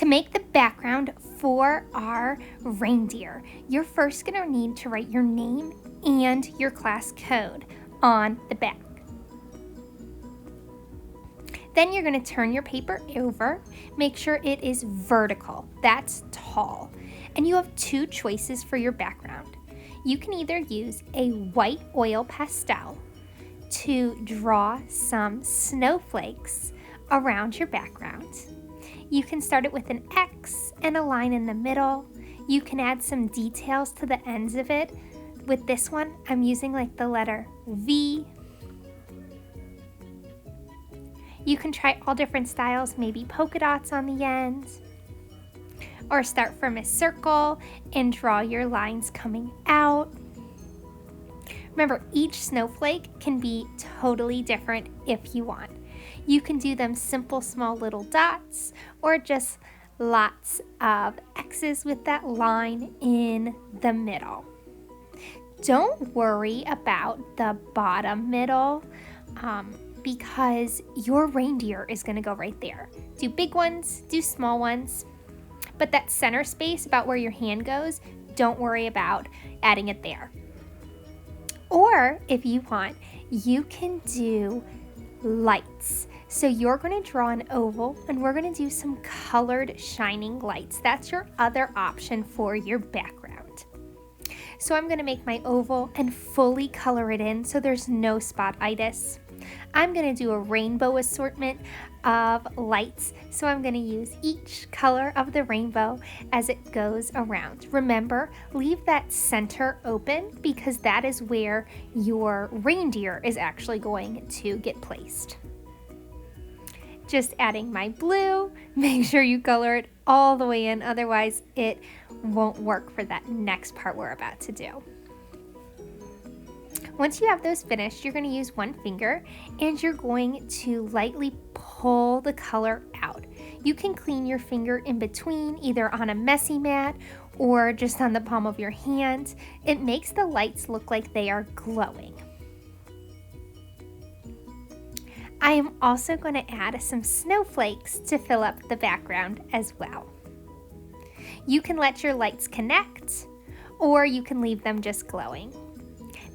To make the background for our reindeer, you're first going to need to write your name and your class code on the back. Then you're going to turn your paper over, make sure it is vertical, that's tall, and you have two choices for your background. You can either use a white oil pastel to draw some snowflakes around your background. You can start it with an X and a line in the middle. You can add some details to the ends of it. With this one, I'm using like the letter V. You can try all different styles, maybe polka dots on the ends, or start from a circle and draw your lines coming out. Remember, each snowflake can be totally different if you want. You can do them simple, small little dots, or just lots of X's with that line in the middle. Don't worry about the bottom middle because your reindeer is going to go right there. Do big ones, do small ones, but that center space about where your hand goes, don't worry about adding it there. Or if you want, you can do lights. So you're going to draw an oval and we're going to do some colored shining lights. That's your other option for your background. So I'm going to make my oval and fully color it in so there's no spot-itis. I'm going to do a rainbow assortment of lights. So I'm going to use each color of the rainbow as it goes around. Remember, leave that center open because that is where your reindeer is actually going to get placed. Just adding my blue, make sure you color it all the way in, otherwise it won't work for that next part we're about to do. Once you have those finished, you're going to use one finger and you're going to lightly pull the color out. You can clean your finger in between, either on a messy mat or just on the palm of your hand. It makes the lights look like they are glowing. I am also going to add some snowflakes to fill up the background as well. You can let your lights connect, or you can leave them just glowing.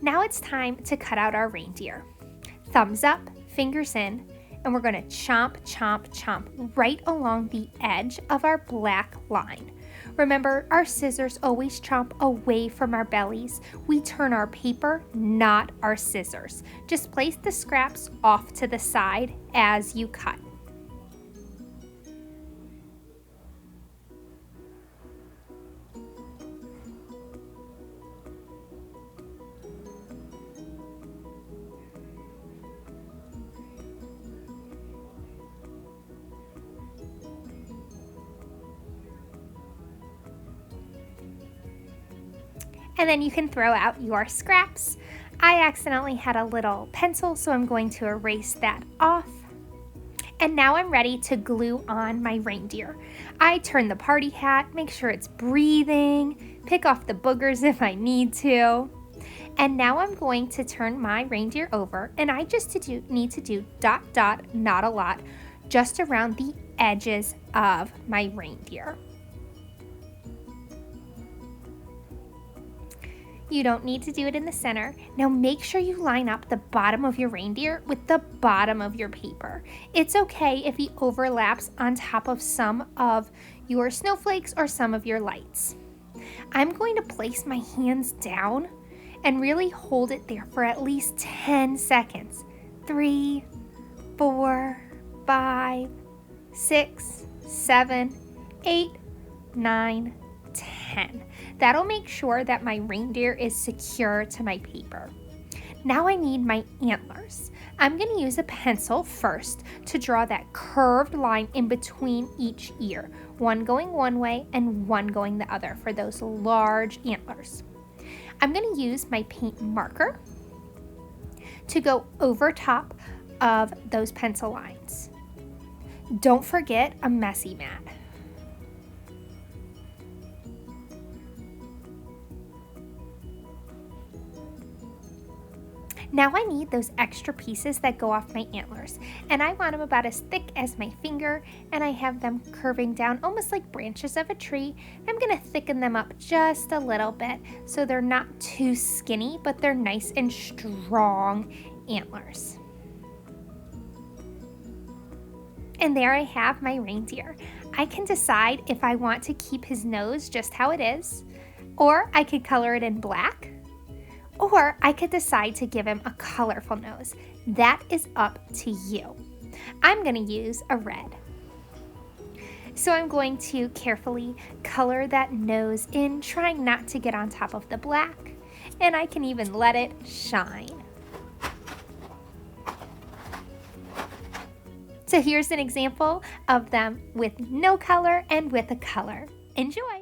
Now it's time to cut out our reindeer. Thumbs up, fingers in, and we're going to chomp, chomp, chomp right along the edge of our black line. Remember, our scissors always chomp away from our bellies. We turn our paper, not our scissors. Just place the scraps off to the side as you cut. And then you can throw out your scraps. I accidentally had a little pencil, so I'm going to erase that off. And now I'm ready to glue on my reindeer. I turn the party hat, make sure it's breathing, pick off the boogers if I need to. And now I'm going to turn my reindeer over, and I just need to do dot, dot, not a lot, just around the edges of my reindeer. You don't need to do it in the center. Now make sure you line up the bottom of your reindeer with the bottom of your paper. It's okay if he overlaps on top of some of your snowflakes or some of your lights. I'm going to place my hands down and really hold it there for at least 10 seconds. 3, 4, 5, 6, 7, 8, 9, 10. That'll make sure that my reindeer is secure to my paper. Now I need my antlers. I'm going to use a pencil first to draw that curved line in between each ear, one going one way and one going the other for those large antlers. I'm going to use my paint marker to go over top of those pencil lines. Don't forget a messy mat. Now I need those extra pieces that go off my antlers, and I want them about as thick as my finger, and I have them curving down almost like branches of a tree. I'm going to thicken them up just a little bit so they're not too skinny, but they're nice and strong antlers. And there I have my reindeer. I can decide if I want to keep his nose just how it is, or I could color it in black, or I could decide to give him a colorful nose. That is up to you. I'm going to use a red. So I'm going to carefully color that nose in, trying not to get on top of the black, and I can even let it shine. So here's an example of them with no color and with a color. Enjoy!